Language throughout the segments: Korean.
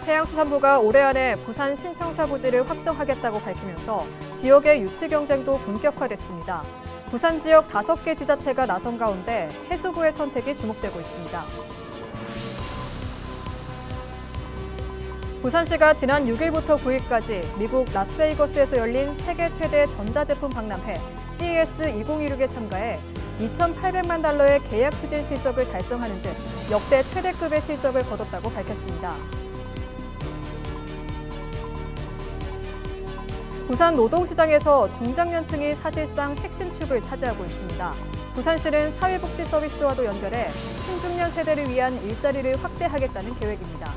해양수산부가 올해 안에 부산 신청사 부지를 확정하겠다고 밝히면서 지역의 유치 경쟁도 본격화됐습니다. 부산 지역 5개 지자체가 나선 가운데 해수부의 선택이 주목되고 있습니다. 부산시가 지난 6일부터 9일까지 미국 라스베이거스에서 열린 세계 최대 전자제품 박람회 CES 2016에 참가해 2,800만 달러의 계약 추진 실적을 달성하는 등 역대 최대급의 실적을 거뒀다고 밝혔습니다. 부산 노동시장에서 중장년층이 사실상 핵심 축을 차지하고 있습니다. 부산시는 사회복지 서비스와도 연결해 신중년 세대를 위한 일자리를 확대하겠다는 계획입니다.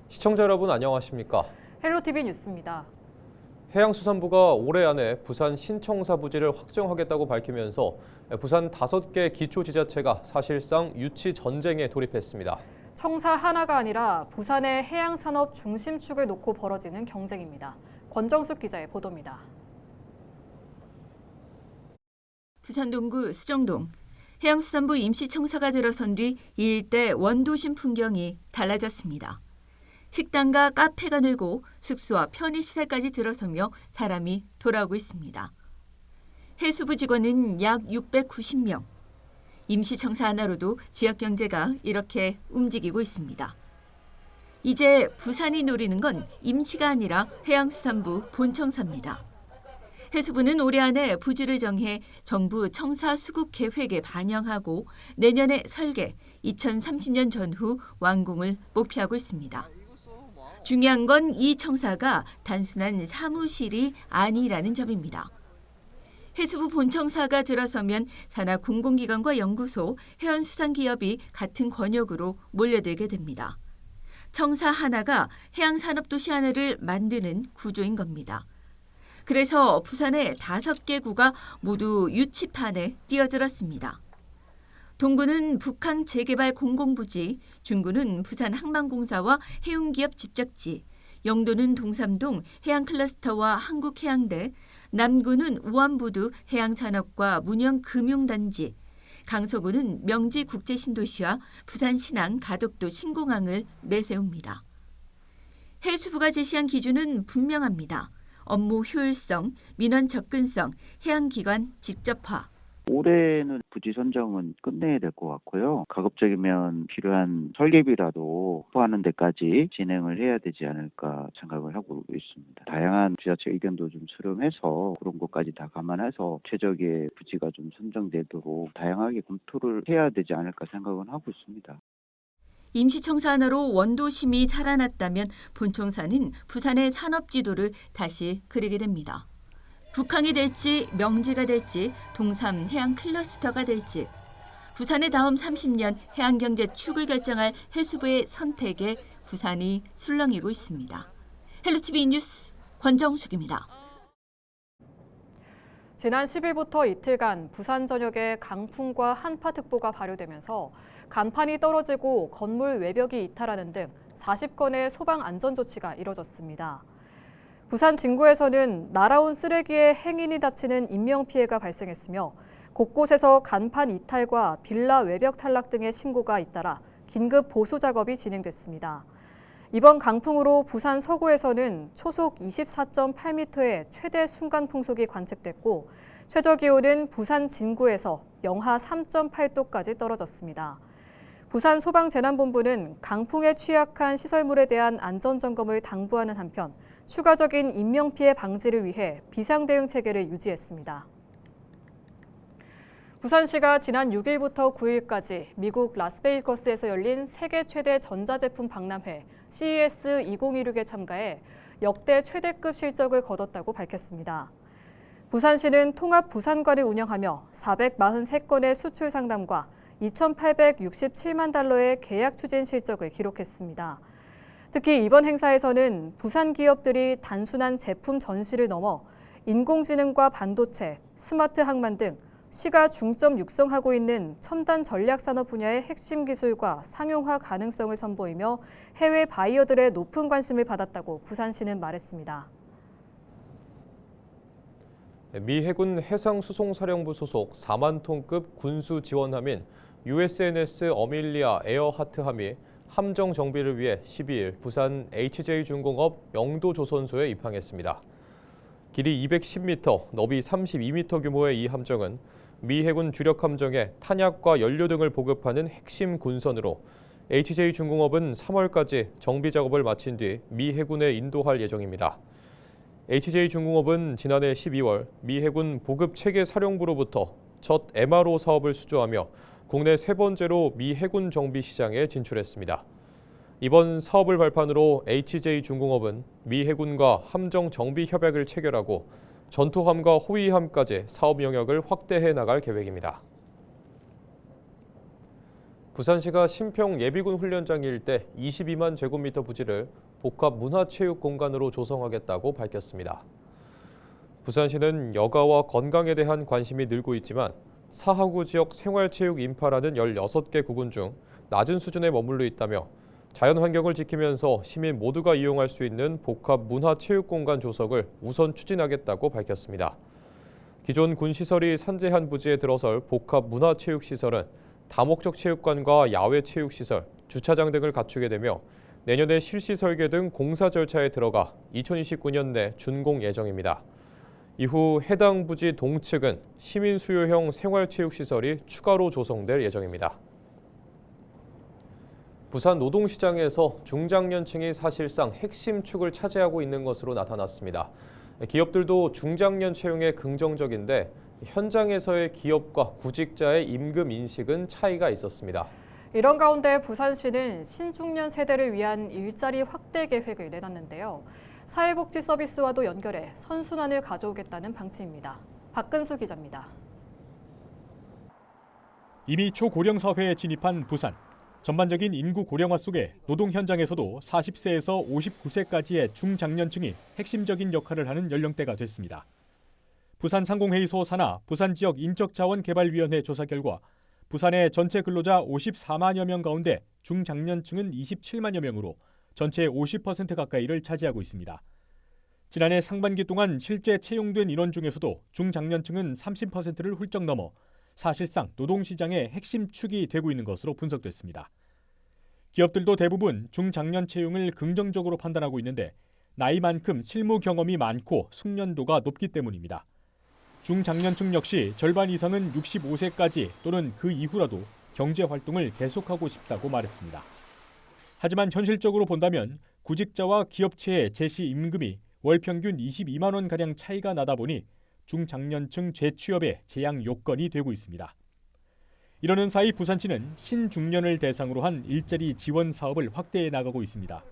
시청자 여러분 안녕하십니까? 헬로티비 뉴스입니다. 해양수산부가 올해 안에 부산 신청사 부지를 확정하겠다고 밝히면서 부산 5개 기초지자체가 사실상 유치 전쟁에 돌입했습니다. 청사 하나가 아니라 부산의 해양산업 중심축을 놓고 벌어지는 경쟁입니다. 권정숙 기자의 보도입니다. 부산 동구 수정동. 해양수산부 임시청사가 들어선 뒤 이 일대 원도심 풍경이 달라졌습니다. 식당과 카페가 늘고 숙소와 편의시설까지 들어서며 사람이 돌아오고 있습니다. 해수부 직원은 약 690명. 임시청사 하나로도 지역 경제가 이렇게 움직이고 있습니다. 이제 부산이 노리는 건 임시가 아니라 해양수산부 본청사입니다. 해수부는 올해 안에 부지를 정해 정부 청사 수국 계획에 반영하고 내년에 설계, 2030년 전후 완공을 목표하고 있습니다. 중요한 건 이 청사가 단순한 사무실이 아니라는 점입니다. 해수부 본청사가 들어서면 산하 공공기관과 연구소, 해양수산기업이 같은 권역으로 몰려들게 됩니다. 청사 하나가 해양산업도시 하나를 만드는 구조인 겁니다. 그래서 부산의 5개 구가 모두 유치판에 뛰어들었습니다. 동구는 북항 재개발 공공부지, 중구는 부산 항만공사와 해운기업 집적지, 영도는 동삼동 해양클러스터와 한국해양대, 남구는 우암부두 해양산업과 문영금융단지, 강서구는 명지국제신도시와 부산신항 가덕도 신공항을 내세웁니다. 해수부가 제시한 기준은 분명합니다. 업무 효율성, 민원 접근성, 해양기관 직접화. 올해는 부지 선정은 끝내야 될 것 같고요. 가급적이면 필요한 설계비라도 확보하는 데까지 진행을 해야 되지 않을까 생각을 하고 있습니다. 다양한 지자체 의견도 좀 수렴해서 그런 것까지 다 감안해서 최적의 부지가 좀 선정되도록 다양하게 검토를 해야 되지 않을까 생각은 하고 있습니다. 임시청사 하나로 원도심이 살아났다면 본청사는 부산의 산업지도를 다시 그리게 됩니다. 북항이 될지 명지가 될지 동삼 해양 클러스터가 될지 부산의 다음 30년 해양경제 축을 결정할 해수부의 선택에 부산이 술렁이고 있습니다. 헬로티비 뉴스 권정숙입니다. 지난 10일부터 이틀간 부산 전역에 강풍과 한파특보가 발효되면서 간판이 떨어지고 건물 외벽이 이탈하는 등 40건의 소방 안전조치가 이뤄졌습니다. 부산 진구에서는 날아온 쓰레기에 행인이 다치는 인명피해가 발생했으며 곳곳에서 간판 이탈과 빌라 외벽 탈락 등의 신고가 잇따라 긴급 보수 작업이 진행됐습니다. 이번 강풍으로 부산 서구에서는 초속 24.8m의 최대 순간 풍속이 관측됐고 최저기온은 부산 진구에서 영하 3.8도까지 떨어졌습니다. 부산 소방재난본부는 강풍에 취약한 시설물에 대한 안전점검을 당부하는 한편 추가적인 인명피해 방지를 위해 비상대응 체계를 유지했습니다. 부산시가 지난 6일부터 9일까지 미국 라스베이거스에서 열린 세계 최대 전자제품 박람회 CES 2016에 참가해 역대 최대급 실적을 거뒀다고 밝혔습니다. 부산시는 통합 부산관을 운영하며 443건의 수출 상담과 2,867만 달러의 계약 추진 실적을 기록했습니다. 특히 이번 행사에서는 부산 기업들이 단순한 제품 전시를 넘어 인공지능과 반도체, 스마트 항만 등 시가 중점 육성하고 있는 첨단 전략산업 분야의 핵심 기술과 상용화 가능성을 선보이며 해외 바이어들의 높은 관심을 받았다고 부산시는 말했습니다. 미 해군 해상수송사령부 소속 4만 톤급 군수 지원함인 USNS 어밀리아 에어하트함이 함정 정비를 위해 12일 부산 HJ중공업 영도조선소에 입항했습니다. 길이 210m, 너비 32m 규모의 이 함정은 미 해군 주력 함정에 탄약과 연료 등을 보급하는 핵심 군선으로 HJ중공업은 3월까지 정비 작업을 마친 뒤 미 해군에 인도할 예정입니다. HJ중공업은 지난해 12월 미 해군 보급 체계 사령부로부터 첫 MRO 사업을 수주하며 국내 세 번째로 미 해군 정비 시장에 진출했습니다. 이번 사업을 발판으로 HJ중공업은 미 해군과 함정 정비 협약을 체결하고 전투함과 호위함까지 사업 영역을 확대해 나갈 계획입니다. 부산시가 신평 예비군 훈련장 일대 22만 제곱미터 부지를 복합 문화체육 공간으로 조성하겠다고 밝혔습니다. 부산시는 여가와 건강에 대한 관심이 늘고 있지만 사하구 지역 생활체육 인프라는 16개 구군 중 낮은 수준에 머물러 있다며 자연환경을 지키면서 시민 모두가 이용할 수 있는 복합 문화체육공간 조성을 우선 추진하겠다고 밝혔습니다. 기존 군시설이 산재한 부지에 들어설 복합 문화체육시설은 다목적 체육관과 야외 체육시설, 주차장 등을 갖추게 되며 내년에 실시 설계 등 공사 절차에 들어가 2029년 내 준공 예정입니다. 이후 해당 부지 동측은 시민 수요형 생활체육시설이 추가로 조성될 예정입니다. 부산 노동시장에서 중장년층이 사실상 핵심 축을 차지하고 있는 것으로 나타났습니다. 기업들도 중장년 채용에 긍정적인데 현장에서의 기업과 구직자의 임금 인식은 차이가 있었습니다. 이런 가운데 부산시는 신중년 세대를 위한 일자리 확대 계획을 내놨는데요. 사회복지 서비스와도 연결해 선순환을 가져오겠다는 방침입니다. 박근수 기자입니다. 이미 초고령 사회에 진입한 부산. 전반적인 인구 고령화 속에 노동 현장에서도 40세에서 59세까지의 중장년층이 핵심적인 역할을 하는 연령대가 됐습니다. 부산상공회의소 산하 부산지역인적자원개발위원회 조사 결과 부산의 전체 근로자 54만여 명 가운데 중장년층은 27만여 명으로 전체의 50% 가까이를 차지하고 있습니다. 지난해 상반기 동안 실제 채용된 인원 중에서도 중장년층은 30%를 훌쩍 넘어 사실상 노동시장의 핵심 축이 되고 있는 것으로 분석됐습니다. 기업들도 대부분 중장년 채용을 긍정적으로 판단하고 있는데 나이만큼 실무 경험이 많고 숙련도가 높기 때문입니다. 중장년층 역시 절반 이상은 65세까지 또는 그 이후라도 경제활동을 계속하고 싶다고 말했습니다. 하지만 현실적으로 본다면 구직자와 기업체의 제시 임금이 월 평균 22만 원가량 차이가 나다 보니 중장년층 재취업의 제약 요건이 되고 있습니다. 이러는 사이 부산시는 신중년을 대상으로 한 일자리 지원 사업을 확대해 나가고 있습니다.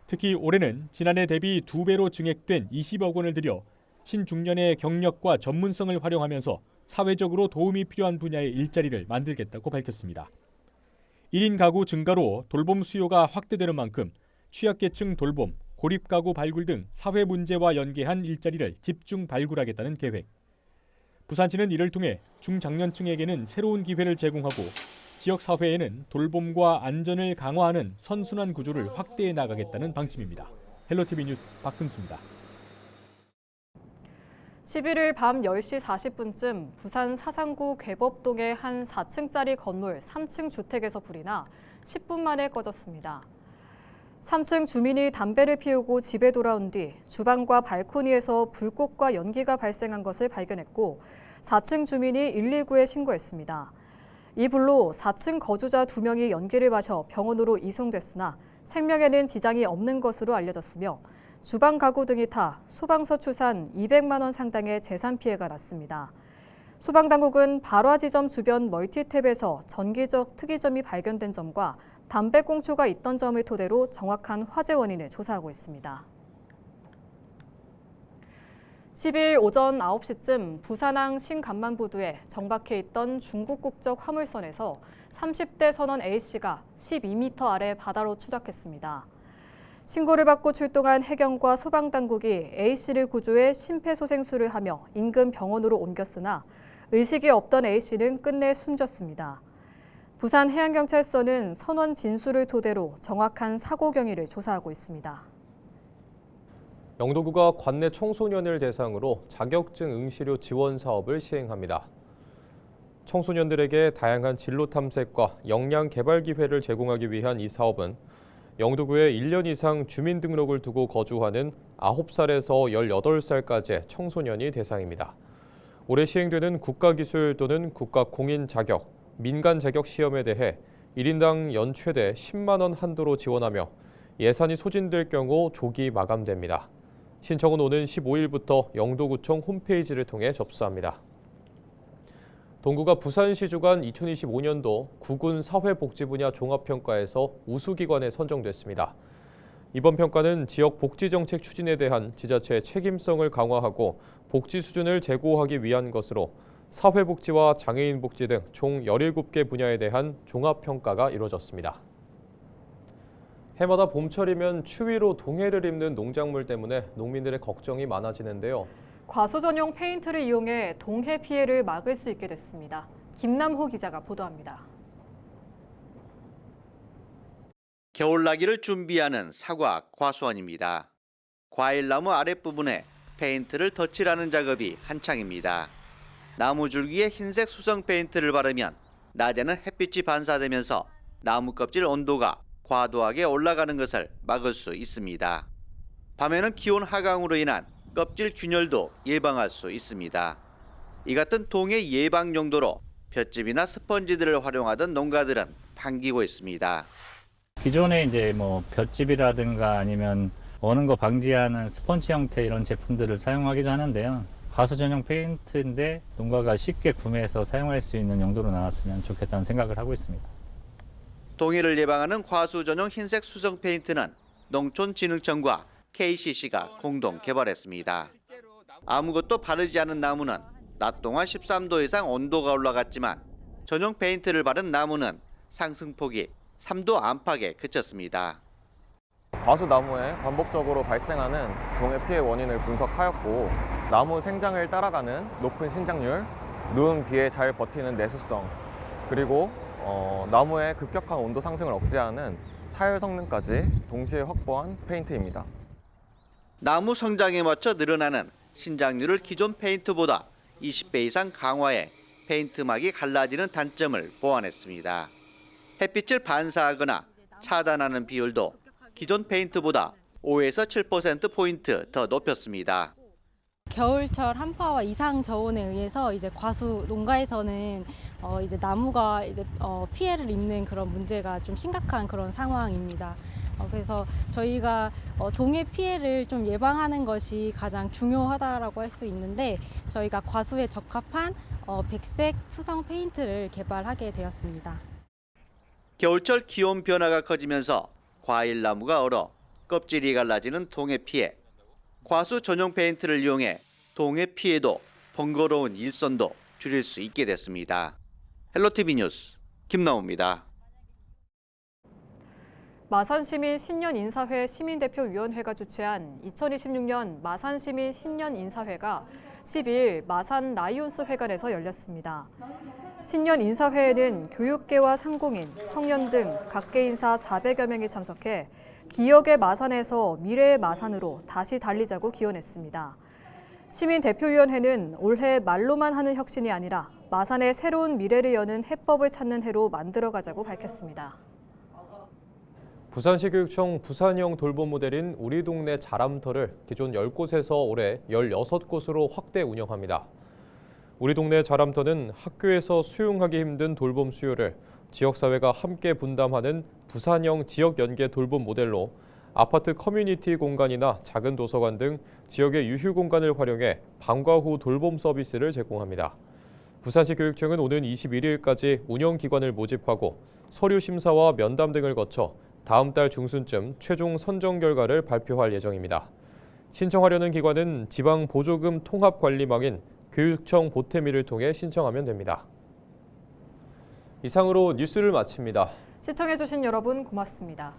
특히 올해는 지난해 대비 2배로 증액된 20억 원을 들여 신중년의 경력과 전문성을 활용하면서 사회적으로 도움이 필요한 분야의 일자리를 만들겠다고 밝혔습니다. 1인 가구 증가로 돌봄 수요가 확대되는 만큼 취약계층 돌봄, 고립가구 발굴 등 사회 문제와 연계한 일자리를 집중 발굴하겠다는 계획. 부산시는 이를 통해 중장년층에게는 새로운 기회를 제공하고 지역사회에는 돌봄과 안전을 강화하는 선순환 구조를 확대해 나가겠다는 방침입니다. 헬로티비 뉴스 박근수입니다. 11일 밤 10시 40분쯤 부산 사상구 괴법동의 한 4층짜리 건물 3층 주택에서 불이 나 10분 만에 꺼졌습니다. 3층 주민이 담배를 피우고 집에 돌아온 뒤 주방과 발코니에서 불꽃과 연기가 발생한 것을 발견했고 4층 주민이 119에 신고했습니다. 이 불로 4층 거주자 2명이 연기를 마셔 병원으로 이송됐으나 생명에는 지장이 없는 것으로 알려졌으며 주방 가구 등이 타 소방서 추산 200만 원 상당의 재산 피해가 났습니다. 소방당국은 발화 지점 주변 멀티탭에서 전기적 특이점이 발견된 점과 담배 꽁초가 있던 점을 토대로 정확한 화재 원인을 조사하고 있습니다. 10일 오전 9시쯤 부산항 신간만부두에 정박해 있던 중국 국적 화물선에서 30대 선원 A씨가 12m 아래 바다로 추락했습니다. 신고를 받고 출동한 해경과 소방당국이 A씨를 구조해 심폐소생술을 하며 인근 병원으로 옮겼으나 의식이 없던 A씨는 끝내 숨졌습니다. 부산해양경찰서는 선원 진술을 토대로 정확한 사고 경위를 조사하고 있습니다. 영도구가 관내 청소년을 대상으로 자격증 응시료 지원 사업을 시행합니다. 청소년들에게 다양한 진로 탐색과 역량 개발 기회를 제공하기 위한 이 사업은 영도구에 1년 이상 주민등록을 두고 거주하는 9살에서 18살까지의 청소년이 대상입니다. 올해 시행되는 국가기술 또는 국가공인 자격, 민간 자격 시험에 대해 1인당 연 최대 10만 원 한도로 지원하며 예산이 소진될 경우 조기 마감됩니다. 신청은 오는 15일부터 영도구청 홈페이지를 통해 접수합니다. 동구가 부산시 주관 2025년도 구군 사회복지 분야 종합평가에서 우수기관에 선정됐습니다. 이번 평가는 지역 복지정책 추진에 대한 지자체의 책임성을 강화하고 복지 수준을 제고하기 위한 것으로 사회복지와 장애인 복지 등 총 17개 분야에 대한 종합평가가 이루어졌습니다. 해마다 봄철이면 추위로 동해를 입는 농작물 때문에 농민들의 걱정이 많아지는데요. 과수 전용 페인트를 이용해 동해 피해를 막을 수 있게 됐습니다. 김남호 기자가 보도합니다. 겨울나기를 준비하는 사과 과수원입니다. 과일나무 아랫부분에 페인트를 덧칠하는 작업이 한창입니다. 나무 줄기에 흰색 수성 페인트를 바르면 낮에는 햇빛이 반사되면서 나무 껍질 온도가 과도하게 올라가는 것을 막을 수 있습니다. 밤에는 기온 하강으로 인한 껍질 균열도 예방할 수 있습니다. 이 같은 동해 예방 용도로 볏짚이나 스펀지들을 활용하던 농가들은 반기고 있습니다. 기존에 이제 볏짚이라든가 아니면 어는 거 방지하는 스펀지 형태 이런 제품들을 사용하기도 하는데요. 과수 전용 페인트인데 농가가 쉽게 구매해서 사용할 수 있는 용도로 나왔으면 좋겠다는 생각을 하고 있습니다. 동해를 예방하는 과수 전용 흰색 수성 페인트는 농촌진흥청과 KCC가 공동 개발했습니다. 아무것도 바르지 않은 나무는 낮 동안 13도 이상 온도가 올라갔지만 전용 페인트를 바른 나무는 상승폭이 3도 안팎에 그쳤습니다. 과수나무에 반복적으로 발생하는 동해 피해 원인을 분석하였고 나무 생장을 따라가는 높은 신장률, 눈, 비에 잘 버티는 내수성, 그리고 나무의 급격한 온도 상승을 억제하는 차열 성능까지 동시에 확보한 페인트입니다. 나무 성장에 맞춰 늘어나는 신장률을 기존 페인트보다 20배 이상 강화해 페인트막이 갈라지는 단점을 보완했습니다. 햇빛을 반사하거나 차단하는 비율도 기존 페인트보다 5에서 7%포인트 더 높였습니다. 겨울철 한파와 이상 저온에 의해서 이제 과수 농가에서는 이제 나무가 이제 피해를 입는 그런 문제가 좀 심각한 그런 상황입니다. 그래서 저희가 동해 피해를 좀 예방하는 것이 가장 중요하다라고 할 수 있는데 저희가 과수에 적합한 백색 수성 페인트를 개발하게 되었습니다. 겨울철 기온 변화가 커지면서 과일나무가 얼어 껍질이 갈라지는 동해 피해. 과수 전용 페인트를 이용해 동해 피해도 번거로운 일손도 줄일 수 있게 됐습니다. 헬로티비 뉴스 김나우입니다. 마산시민 신년인사회 시민대표위원회가 주최한 2026년 마산시민 신년인사회가 10일 마산 라이온스 회관에서 열렸습니다. 신년인사회에는 교육계와 상공인, 청년 등 각계 인사 400여 명이 참석해 기억의 마산에서 미래의 마산으로 다시 달리자고 기원했습니다. 시민대표위원회는 올해 말로만 하는 혁신이 아니라 마산의 새로운 미래를 여는 해법을 찾는 해로 만들어가자고 밝혔습니다. 부산시 교육청 부산형 돌봄 모델인 우리 동네 자람터를 기존 10곳에서 올해 16곳으로 확대 운영합니다. 우리 동네 자람터는 학교에서 수용하기 힘든 돌봄 수요를 지역사회가 함께 분담하는 부산형 지역 연계 돌봄 모델로 아파트 커뮤니티 공간이나 작은 도서관 등 지역의 유휴 공간을 활용해 방과 후 돌봄 서비스를 제공합니다. 부산시 교육청은 오는 21일까지 운영기관을 모집하고 서류 심사와 면담 등을 거쳐 다음 달 중순쯤 최종 선정 결과를 발표할 예정입니다. 신청하려는 기관은 지방 보조금 통합 관리망인 교육청 보태미를 통해 신청하면 됩니다. 이상으로 뉴스를 마칩니다. 시청해주신 여러분 고맙습니다.